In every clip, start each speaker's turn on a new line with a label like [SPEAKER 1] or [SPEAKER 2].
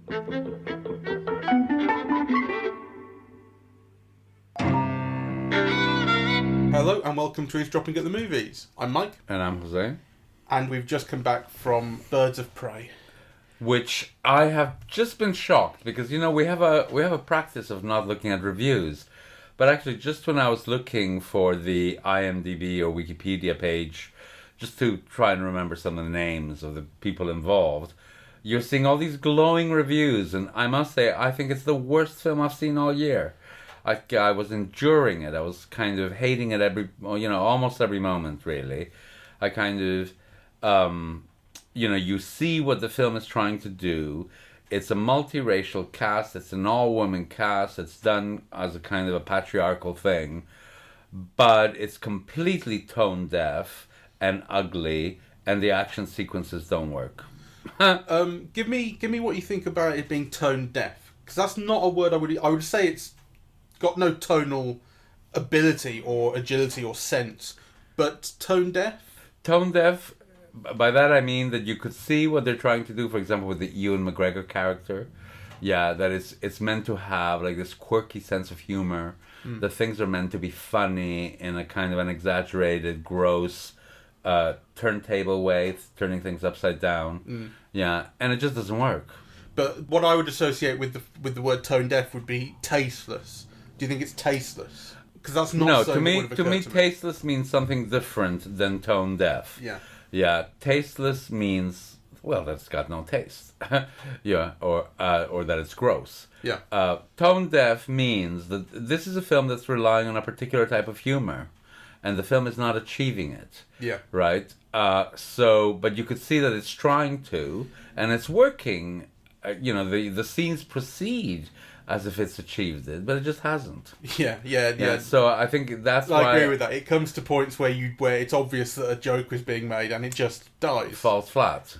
[SPEAKER 1] Hello and welcome to Eavesdropping at the Movies. I'm Mike.
[SPEAKER 2] And I'm José.
[SPEAKER 1] And we've just come back from Birds of Prey.
[SPEAKER 2] Which I have just been shocked because, you know, we have a practice of not looking at reviews. But actually, just when I was looking for the IMDb or Wikipedia page, just to try and remember some of the names of the people involved, you're seeing all these glowing reviews. And I must say, I think it's the worst film I've seen all year. I was enduring it. I was kind of hating it almost every moment, really. I kind of, you see what the film is trying to do. It's a multiracial cast. It's an all-woman cast. It's done as a kind of a patriarchal thing. But it's completely tone-deaf and ugly, and the action sequences don't work.
[SPEAKER 1] Give me what you think about it being tone-deaf. Because that's not a word I would say it's got no tonal ability or agility or sense, but tone-deaf?
[SPEAKER 2] Tone-deaf, by that I mean that you could see what they're trying to do, for example, with the Ewan McGregor character. Yeah, that it's meant to have like this quirky sense of humor. The things are meant to be funny in a kind of an exaggerated, gross, turntable way, turning things upside down. Yeah, and it just doesn't work.
[SPEAKER 1] But what I would associate with the word tone-deaf would be tasteless. Do you think it's tasteless? Because that's not
[SPEAKER 2] no.
[SPEAKER 1] So
[SPEAKER 2] To me, tasteless means something different than tone deaf. Yeah. Tasteless means, well, that's got no taste. Yeah, or that it's gross.
[SPEAKER 1] Yeah.
[SPEAKER 2] Tone deaf means that this is a film that's relying on a particular type of humor, and the film is not achieving it.
[SPEAKER 1] Yeah.
[SPEAKER 2] Right. But you could see that it's trying to, and it's working. The scenes proceed as if it's achieved it, but it just hasn't.
[SPEAKER 1] Yeah.
[SPEAKER 2] So I think that's why
[SPEAKER 1] I agree with that. It comes to points where it's obvious that a joke is being made and it just dies.
[SPEAKER 2] Falls flat,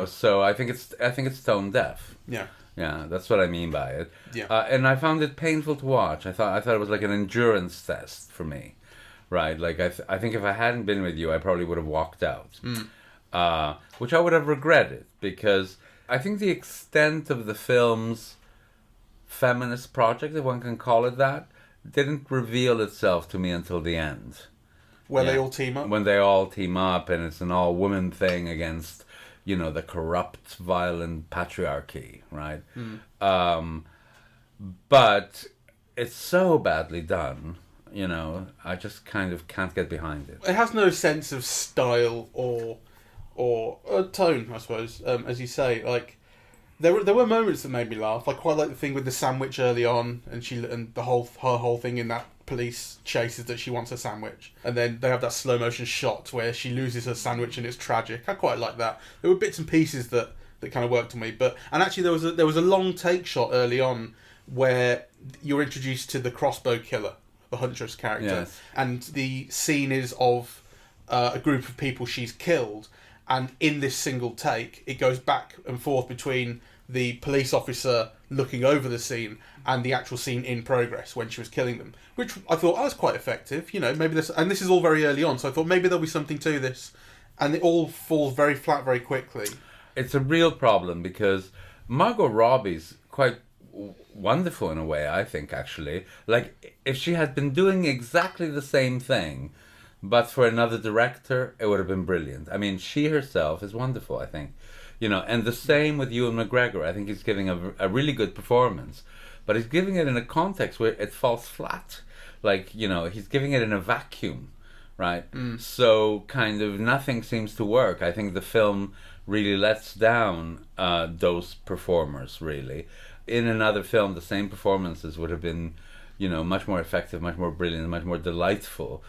[SPEAKER 2] So I think it's tone deaf.
[SPEAKER 1] Yeah.
[SPEAKER 2] Yeah, that's what I mean by it.
[SPEAKER 1] Yeah.
[SPEAKER 2] And I found it painful to watch. I thought it was like an endurance test for me, right? Like I think if I hadn't been with you, I probably would have walked out, which I would have regretted, because I think the extent of the film's feminist project, if one can call it that, didn't reveal itself to me until the end.
[SPEAKER 1] Where they all team up?
[SPEAKER 2] When they all team up, and it's an all-woman thing against, the corrupt, violent patriarchy, right? But it's so badly done, I just kind of can't get behind it.
[SPEAKER 1] It has no sense of style or tone, I suppose, as you say. Like, there were moments that made me laugh. I quite like the thing with the sandwich early on, and her whole thing in that police chase is that she wants a sandwich, and then they have that slow motion shot where she loses her sandwich and it's tragic. I quite like that. There were bits and pieces that kind of worked on me, and actually there was a long take shot early on where you're introduced to the crossbow killer, the Huntress character,
[SPEAKER 2] yes.
[SPEAKER 1] And the scene is of a group of people she's killed. And in this single take, it goes back and forth between the police officer looking over the scene and the actual scene in progress when she was killing them, which I thought was quite effective. Maybe this is all very early on, so I thought maybe there'll be something to this, and it all falls very flat very quickly.
[SPEAKER 2] It's a real problem because Margot Robbie's quite wonderful in a way, I think, actually. Like, if she had been doing exactly the same thing, but for another director, it would have been brilliant. I mean, she herself is wonderful, I think. And the same with Ewan McGregor. I think he's giving a really good performance. But he's giving it in a context where it falls flat. Like, he's giving it in a vacuum, right? So kind of nothing seems to work. I think the film really lets down those performers, really. In another film, the same performances would have been, much more effective, much more brilliant, much more delightful.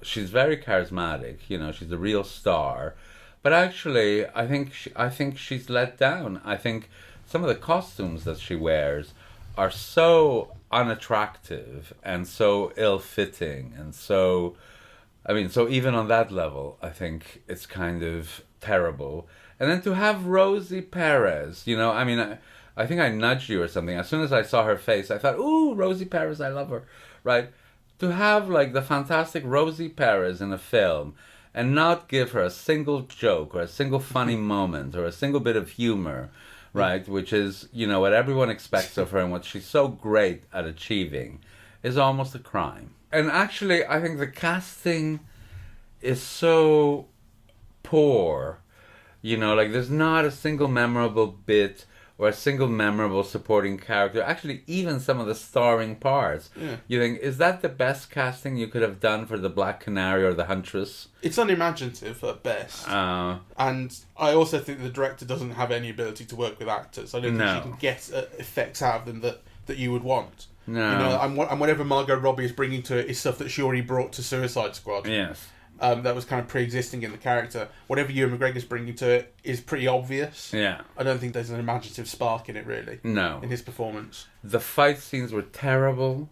[SPEAKER 2] She's very charismatic, she's a real star, but actually I think she's let down. I think some of the costumes that she wears are so unattractive and so ill-fitting, and so even on that level, I think it's kind of terrible. And then to have Rosie Perez, I think I nudged you or something. As soon as I saw her face, I thought, ooh, Rosie Perez, I love her, right? To have, like, the fantastic Rosie Perez in a film and not give her a single joke or a single funny moment or a single bit of humor, right? Which is, what everyone expects of her and what she's so great at achieving is almost a crime. And actually, I think the casting is so poor. There's not a single memorable bit or a single memorable supporting character. Actually, even some of the starring parts.
[SPEAKER 1] Yeah.
[SPEAKER 2] You think, is that the best casting you could have done for the Black Canary or the Huntress?
[SPEAKER 1] It's unimaginative at best. And I also think the director doesn't have any ability to work with actors. I don't think she can get effects out of them that you would want.
[SPEAKER 2] No.
[SPEAKER 1] And whatever Margot Robbie is bringing to it is stuff that she already brought to Suicide Squad.
[SPEAKER 2] Yes.
[SPEAKER 1] That was kind of pre-existing in the character. Whatever Ewan McGregor's bringing to it is pretty obvious.
[SPEAKER 2] Yeah.
[SPEAKER 1] I don't think there's an imaginative spark in it, really.
[SPEAKER 2] No.
[SPEAKER 1] In his performance.
[SPEAKER 2] The fight scenes were terrible.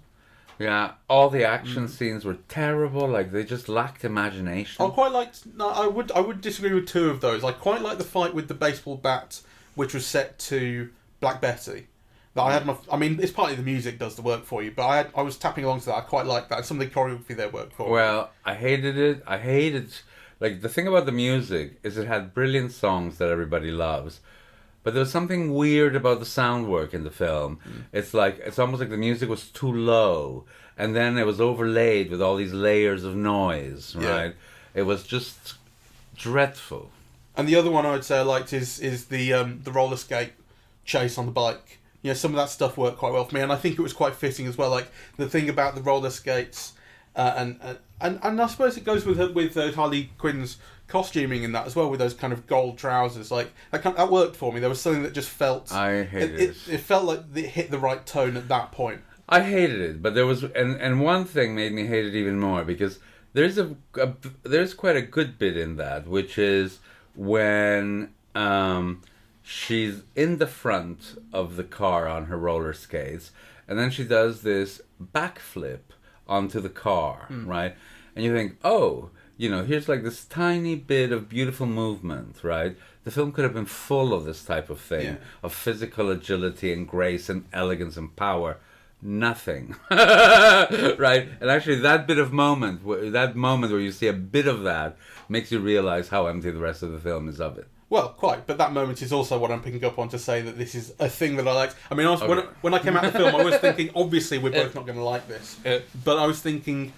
[SPEAKER 2] Yeah. All the action scenes were terrible. They just lacked imagination.
[SPEAKER 1] I quite liked... No, I would disagree with two of those. I quite like the fight with the baseball bat, which was set to Black Betty. It's partly the music does the work for you, but I was tapping along to that. I quite like that. Some of the choreography there worked for me.
[SPEAKER 2] Well, I hated it. The thing about the music is it had brilliant songs that everybody loves, but there was something weird about the sound work in the film. It's almost like the music was too low, and then it was overlaid with all these layers of noise, right? Yeah. It was just dreadful. And
[SPEAKER 1] the other one I would say I liked is the roller skate chase on the bike. Some of that stuff worked quite well for me, and I think it was quite fitting as well. The thing about the roller skates, and I suppose it goes with Harley Quinn's costuming in that as well, with those kind of gold trousers. That worked for me. There was something that just felt.
[SPEAKER 2] I hated it.
[SPEAKER 1] It felt like it hit the right tone at that point.
[SPEAKER 2] I hated it, but there was, and one thing made me hate it even more, because there's quite a good bit in that, which is when she's in the front of the car on her roller skates, and then she does this backflip onto the car, right? And you think, here's this tiny bit of beautiful movement, right? The film could have been full of this type of thing, of physical agility and grace and elegance and power. Nothing. Right? And actually that moment where you see a bit of that makes you realize how empty the rest of the film is of it.
[SPEAKER 1] Well, quite, but that moment is also what I'm picking up on to say that this is a thing that I liked. I mean, when I came out of the film, I was thinking, obviously, we're both not going to like this. But I was thinking,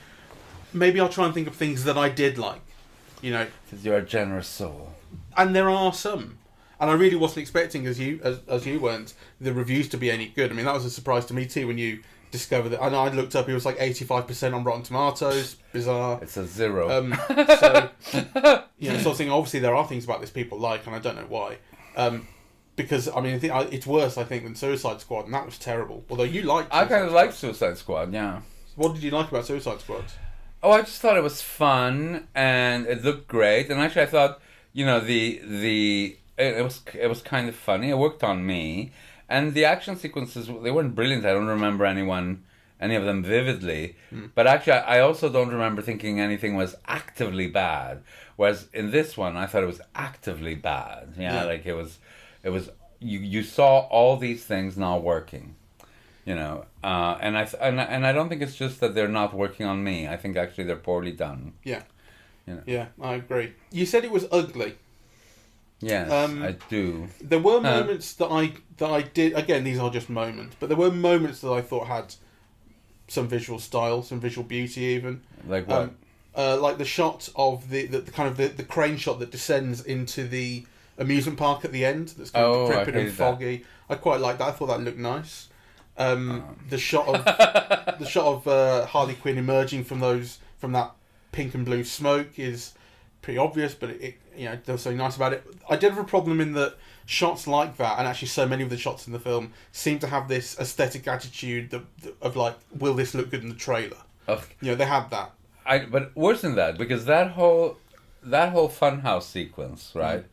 [SPEAKER 1] maybe I'll try and think of things that I did like.
[SPEAKER 2] Because you're a generous soul.
[SPEAKER 1] And there are some. And I really wasn't expecting, as you weren't, the reviews to be any good. I mean, that was a surprise to me too when you discovered it. And I looked up, it was 85% on Rotten Tomatoes. Bizarre.
[SPEAKER 2] It's a 0.
[SPEAKER 1] So I think obviously there are things about this people like, and I don't know why. Because I mean, it's worse, I think, than Suicide Squad, and that was terrible. Although you liked.
[SPEAKER 2] I kind of liked Suicide Squad, yeah.
[SPEAKER 1] What did you like about Suicide Squad?
[SPEAKER 2] Oh, I just thought it was fun and it looked great, and actually I thought, it was kind of funny. It worked on me, and the action sequences, they weren't brilliant. I don't remember any of them vividly, but actually I also don't remember thinking anything was actively bad. Whereas in this one, I thought it was actively bad. It was you saw all these things not working, and I don't think it's just that they're not working on me. I think actually they're poorly done.
[SPEAKER 1] Yeah. Yeah, I agree. You said it was ugly.
[SPEAKER 2] Yes, I do.
[SPEAKER 1] There were moments that I did. Again, these are just moments, but there were moments that I thought had some visual style, some visual beauty, even.
[SPEAKER 2] Like what?
[SPEAKER 1] Like the shot of the kind of the crane shot that descends into the amusement park at the end. That's kind of decrepit and foggy. That. I quite like that. I thought that looked nice. The shot of Harley Quinn emerging from that pink and blue smoke is pretty obvious, but there was something nice about it. I did have a problem in that shots like that, and actually so many of the shots in the film seem to have this aesthetic attitude of will this look good in the trailer? They had that.
[SPEAKER 2] But worse than that, because that whole funhouse sequence, right?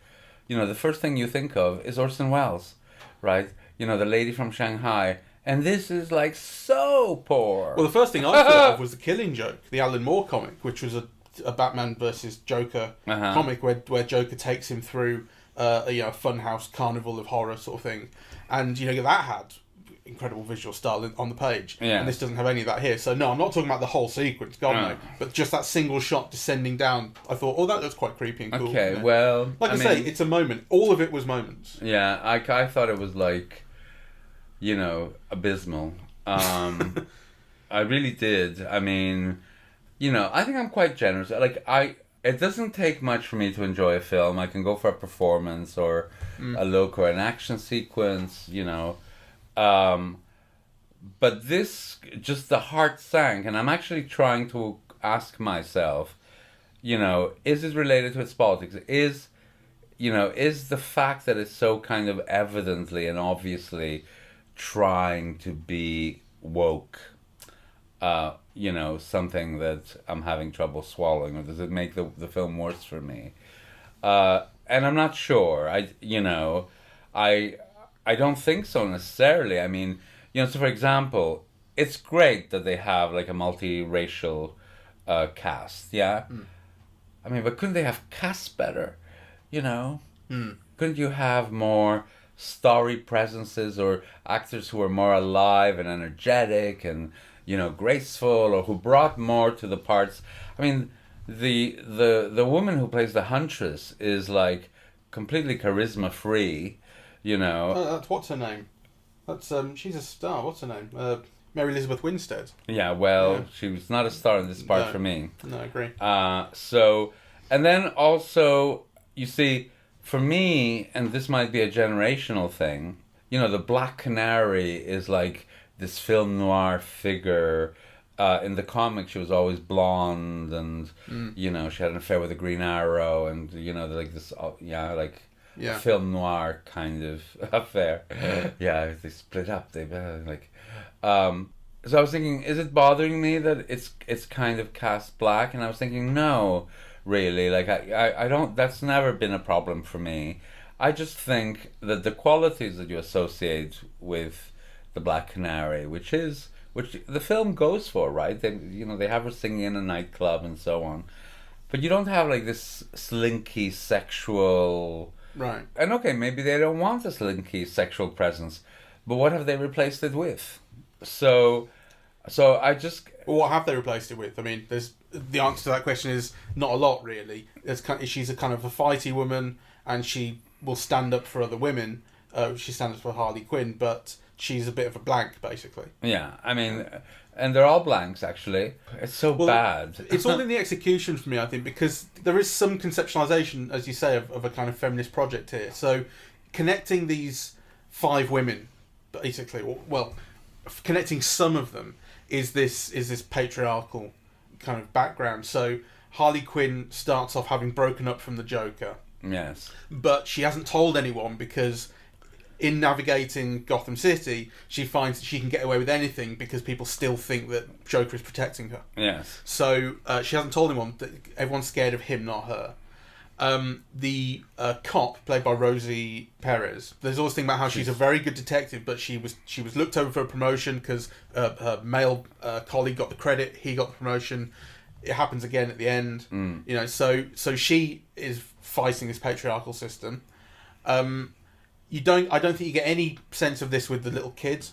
[SPEAKER 2] The first thing you think of is Orson Welles, right? The lady from Shanghai, and this is so poor.
[SPEAKER 1] Well, the first thing I thought of was the Killing Joke, the Alan Moore comic, which was a Batman versus Joker comic where Joker takes him through a funhouse carnival of horror sort of thing, and that had incredible visual style on the page,
[SPEAKER 2] Yeah.
[SPEAKER 1] and this doesn't have any of that here. So no, I'm not talking about the whole sequence, God
[SPEAKER 2] No.
[SPEAKER 1] no, but just that single shot descending down. I thought, oh, that looks quite creepy and cool.
[SPEAKER 2] Okay,
[SPEAKER 1] you know.
[SPEAKER 2] well,
[SPEAKER 1] Like I say, it's a moment. All of it was moments.
[SPEAKER 2] yeah, I thought it was like, abysmal. I really did. I mean, I think I'm quite generous. It doesn't take much for me to enjoy a film. I can go for a performance or a look or an action sequence, but this, just the heart sank, and I'm actually trying to ask myself, is it related to its politics? Is the fact that it's so kind of evidently and obviously trying to be woke, something that I'm having trouble swallowing, or does it make the film worse for me? And I'm not sure. I don't think so necessarily. I mean, so for example, it's great that they have like a multiracial cast, yeah? I mean, but couldn't they have cast better, Couldn't you have more starry presences or actors who are more alive and energetic and, graceful, or who brought more to the parts? I mean, the woman who plays the Huntress is like completely charisma free,
[SPEAKER 1] That's what's her name? That's she's a star. What's her name? Mary Elizabeth Winstead.
[SPEAKER 2] Yeah, well,
[SPEAKER 1] Yeah.
[SPEAKER 2] she was not a star in this part for me.
[SPEAKER 1] No, I agree.
[SPEAKER 2] And then also, you see, for me, and this might be a generational thing, the Black Canary is like this film noir figure. In the comics, she was always blonde, and she had an affair with the Green Arrow, and like this, film noir kind of affair. Yeah, they split up. So I was thinking, is it bothering me that it's kind of cast black? And I was thinking, no, really. Like I don't. That's never been a problem for me. I just think that the qualities that you associate with the Black Canary, which the film goes for, right? They have her singing in a nightclub and so on, but you don't have like this slinky sexual.
[SPEAKER 1] Right.
[SPEAKER 2] And okay, maybe they don't want a slinky sexual presence, but what have they replaced it with? So I just.
[SPEAKER 1] Well, what have they replaced it with? I mean, the answer to that question is not a lot, really. She's a kind of a fighty woman, and she will stand up for other women. She stands up for Harley Quinn, but she's a bit of a blank, basically.
[SPEAKER 2] Yeah, I mean, and they're all blanks, actually. It's so bad.
[SPEAKER 1] It's all in the execution for me, I think, because there is some conceptualization, as you say, of a kind of feminist project here. So connecting these 5 women, basically, well, connecting some of them is this patriarchal kind of background. So Harley Quinn starts off having broken up from the Joker.
[SPEAKER 2] Yes.
[SPEAKER 1] But she hasn't told anyone because in navigating Gotham City, she finds that she can get away with anything because people still think that Joker is protecting her.
[SPEAKER 2] Yes.
[SPEAKER 1] So she hasn't told anyone. That everyone's scared of him, not her. The cop, played by Rosie Perez, there's always thing about how she's a very good detective, but she was looked over for a promotion because her male colleague got the credit, he got the promotion. It happens again at the end. So she is fighting this patriarchal system. I don't think you get any sense of this with the little kid.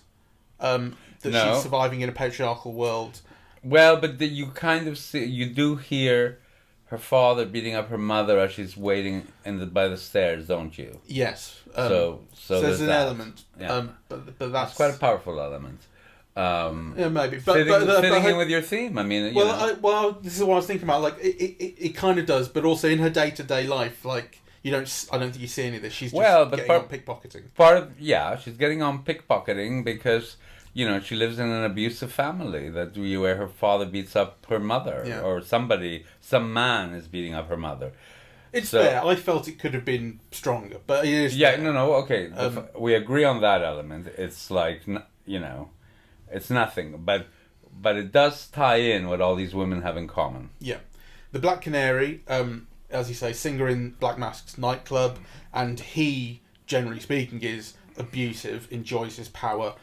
[SPEAKER 1] That she's surviving in a patriarchal world.
[SPEAKER 2] Well, but you kind of see, you do hear her father beating up her mother as she's waiting by the stairs, don't you?
[SPEAKER 1] Yes.
[SPEAKER 2] So
[SPEAKER 1] there's an
[SPEAKER 2] that.
[SPEAKER 1] element.
[SPEAKER 2] Yeah.
[SPEAKER 1] But that's
[SPEAKER 2] quite a powerful element.
[SPEAKER 1] Yeah, maybe.
[SPEAKER 2] Fitting in with your theme. I mean,
[SPEAKER 1] this is what I was thinking about. Like, it kind of does, but also in her day-to-day life, like, I don't think you see any of this. She's just getting on pickpocketing.
[SPEAKER 2] She's getting on pickpocketing because, she lives in an abusive family where her father beats up her mother, or some man is beating up her mother.
[SPEAKER 1] It's fair. I felt it could have been stronger, but it is.
[SPEAKER 2] Yeah,
[SPEAKER 1] fair.
[SPEAKER 2] okay. We agree on that element. It's like, it's nothing, but it does tie in what all these women have in common.
[SPEAKER 1] Yeah. The Black Canary, as you say, singer in Black Mask's nightclub, and he, generally speaking, is abusive, enjoys his power,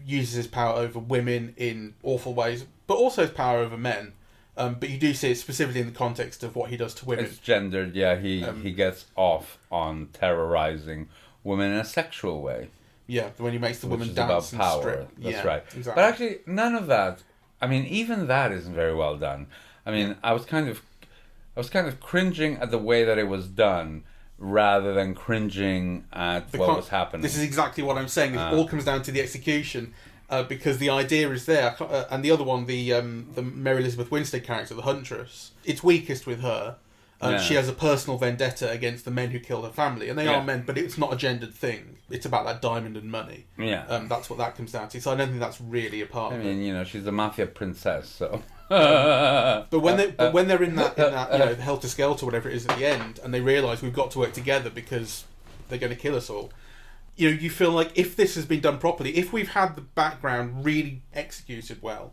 [SPEAKER 1] uses his power over women in awful ways, but also his power over men. But you do see it specifically in the context of what he does to women.
[SPEAKER 2] It's gendered, yeah. He gets off on terrorizing women in a sexual way.
[SPEAKER 1] Yeah, when he makes the woman
[SPEAKER 2] which is
[SPEAKER 1] dance
[SPEAKER 2] about power.
[SPEAKER 1] and strip.
[SPEAKER 2] That's
[SPEAKER 1] Yeah,
[SPEAKER 2] right.
[SPEAKER 1] exactly.
[SPEAKER 2] But actually, none of that. I mean, even that isn't very well done. I mean, I was kind of cringing at the way that it was done, rather than cringing at what was happening.
[SPEAKER 1] This is exactly what I'm saying. It all comes down to the execution, because the idea is there, and the other one, the Mary Elizabeth Winstead character, the Huntress, it's weakest with her. She has a personal vendetta against the men who killed her family, and they are men, but it's not a gendered thing. It's about that diamond and money.
[SPEAKER 2] Yeah,
[SPEAKER 1] that's what that comes down to. So I don't think that's really a part of it.
[SPEAKER 2] I mean, she's a mafia princess, so.
[SPEAKER 1] But when they're in that helter skelter, whatever it is at the end, and they realise we've got to work together because they're going to kill us all. You feel like if this has been done properly, if we've had the background really executed well,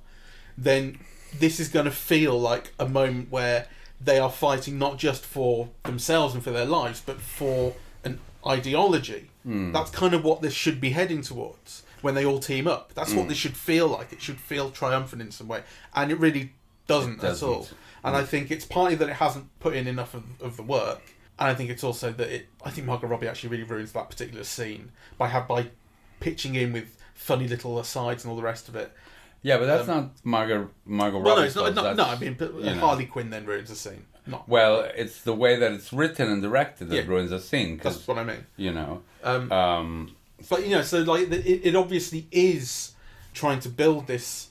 [SPEAKER 1] then this is going to feel like a moment where they are fighting not just for themselves and for their lives, but for an ideology. That's kind of what this should be heading towards when they all team up. That's what this should feel like. It should feel triumphant in some way. And it really doesn't at all. And I think it's partly that it hasn't put in enough of the work. And I think it's also that I think Margot Robbie actually really ruins that particular scene by pitching in with funny little asides and all the rest of it.
[SPEAKER 2] Yeah, but that's not Margot Robbie.
[SPEAKER 1] Well, no, it's not. No, I mean, Harley Quinn then ruins the scene.
[SPEAKER 2] Well, it's the way that it's written and directed that ruins the scene.
[SPEAKER 1] That's what I mean. But so like it obviously is trying to build this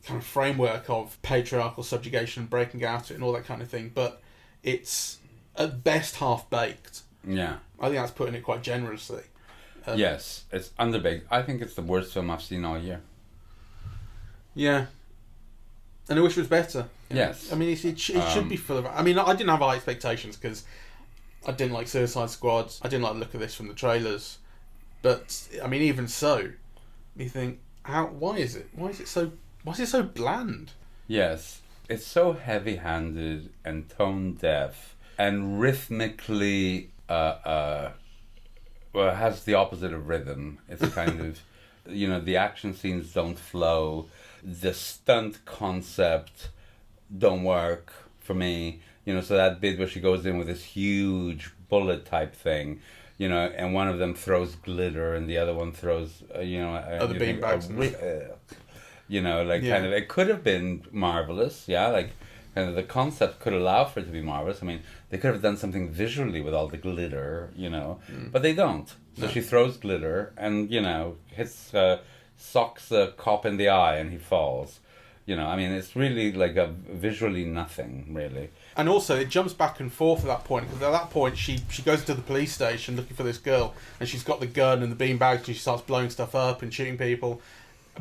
[SPEAKER 1] kind of framework of patriarchal subjugation and breaking out of it and all that kind of thing. But it's at best half baked.
[SPEAKER 2] Yeah,
[SPEAKER 1] I think that's putting it quite generously.
[SPEAKER 2] Yes, it's underbaked. I think it's the worst film I've seen all year.
[SPEAKER 1] Yeah. And I wish it was better.
[SPEAKER 2] Yes.
[SPEAKER 1] I mean, it should be full of... I mean, I didn't have high expectations because I didn't like Suicide Squad. I didn't like the look of this from the trailers. But, I mean, even so, you think, why is it so bland?
[SPEAKER 2] Yes. It's so heavy-handed and tone-deaf and rhythmically... it has the opposite of rhythm. It's kind of... the action scenes don't flow. The stunt concept don't work for me. So that bit where she goes in with this huge bullet type thing, and one of them throws glitter and the other one throws,
[SPEAKER 1] other beanbags.
[SPEAKER 2] Kind of, it could have been marvelous, like kind of the concept could allow for it to be marvelous. I mean, they could have done something visually with all the glitter, but they don't. So she throws glitter and, hits, socks a cop in the eye and he falls. I mean, it's really like a visually nothing, really. And
[SPEAKER 1] also, it jumps back and forth at that point, because at that point, she goes to the police station looking for this girl, and she's got the gun and the beanbags, and she starts blowing stuff up and shooting people.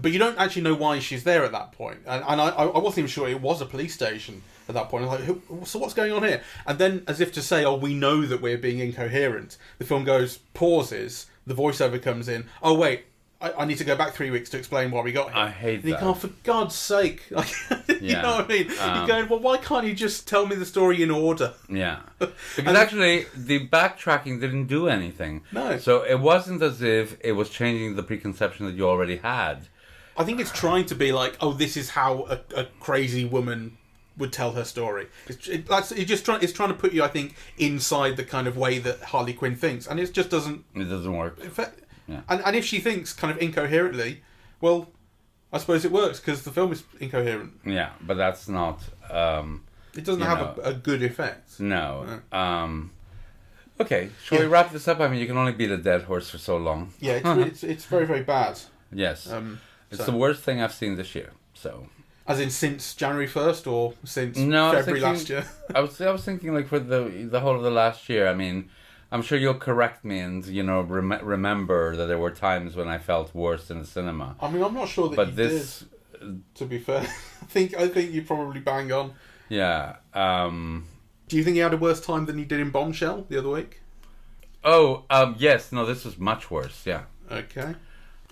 [SPEAKER 1] But you don't actually know why she's there at that point. And I wasn't even sure it was a police station at that point. I was like, so what's going on here? And then, as if to say, we know that we're being incoherent, the film pauses, the voiceover comes in, oh wait, I need to go back 3 weeks to explain why we got here.
[SPEAKER 2] I hate that.
[SPEAKER 1] You can't, for God's sake. You know what I mean? You're going, well, why can't you just tell me the story in order?
[SPEAKER 2] Yeah. Because actually, the backtracking didn't do anything.
[SPEAKER 1] No.
[SPEAKER 2] So it wasn't as if it was changing the preconception that you already had.
[SPEAKER 1] I think it's trying to be like, this is how a crazy woman would tell her story. It's trying to put you, I think, inside the kind of way that Harley Quinn thinks. And it just doesn't...
[SPEAKER 2] It doesn't work.
[SPEAKER 1] Yeah. And if she thinks kind of incoherently, well, I suppose it works because the film is incoherent.
[SPEAKER 2] Yeah, but that's not...
[SPEAKER 1] it doesn't have a good effect.
[SPEAKER 2] No. Okay, shall we wrap this up? I mean, you can only beat a dead horse for so long.
[SPEAKER 1] Yeah, it's very, very bad.
[SPEAKER 2] Yes. It's the worst thing I've seen this year, so...
[SPEAKER 1] As in since January 1st or since February last year?
[SPEAKER 2] I was thinking like for the whole of the last year. I mean... I'm sure you'll correct me and, remember that there were times when I felt worse in the cinema.
[SPEAKER 1] I mean, I'm not sure that did, to be fair. I think you probably bang on.
[SPEAKER 2] Yeah.
[SPEAKER 1] Do you think you had a worse time than you did in Bombshell the other week?
[SPEAKER 2] Oh, yes. No, this was much worse, yeah.
[SPEAKER 1] Okay.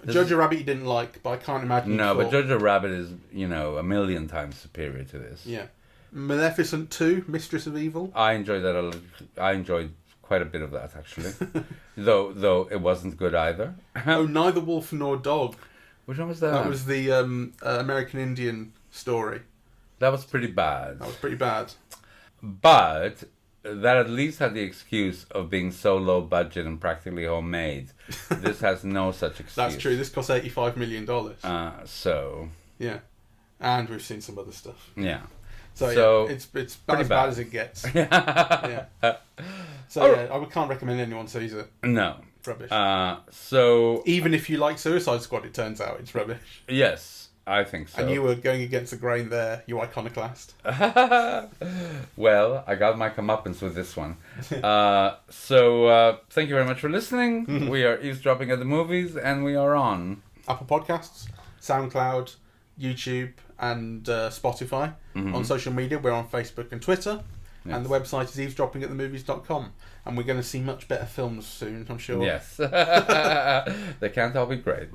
[SPEAKER 1] Jojo Rabbit you didn't like, but I can't imagine
[SPEAKER 2] but Jojo Rabbit is, a million times superior to this.
[SPEAKER 1] Yeah. Maleficent 2, Mistress of Evil?
[SPEAKER 2] I enjoyed that a lot. I enjoyed quite a bit of that, actually. though it wasn't good either.
[SPEAKER 1] Neither Wolf Nor Dog.
[SPEAKER 2] Which one was that?
[SPEAKER 1] That was the American Indian story.
[SPEAKER 2] That was pretty bad.
[SPEAKER 1] That was pretty bad.
[SPEAKER 2] But that at least had the excuse of being so low budget and practically homemade. This has no such excuse.
[SPEAKER 1] That's true. This cost $85 million.
[SPEAKER 2] So
[SPEAKER 1] Yeah. And we've seen some other stuff.
[SPEAKER 2] yeah.
[SPEAKER 1] So yeah, it's about as bad as it gets. Yeah. So yeah, I can't recommend anyone sees it.
[SPEAKER 2] No.
[SPEAKER 1] It's rubbish.
[SPEAKER 2] So
[SPEAKER 1] Even if you like Suicide Squad, it turns out it's rubbish.
[SPEAKER 2] yes, I think so.
[SPEAKER 1] And you were going against the grain there, you iconoclast.
[SPEAKER 2] Well, I got my comeuppance with this one. Thank you very much for listening. We are eavesdropping at the movies, and we are on
[SPEAKER 1] Apple Podcasts, SoundCloud, YouTube, and Spotify. On social media, we're on Facebook and Twitter.
[SPEAKER 2] Yes.
[SPEAKER 1] And the website is eavesdroppingatthemovies.com. And we're going to see much better films soon, I'm sure.
[SPEAKER 2] Yes. They can't all be great.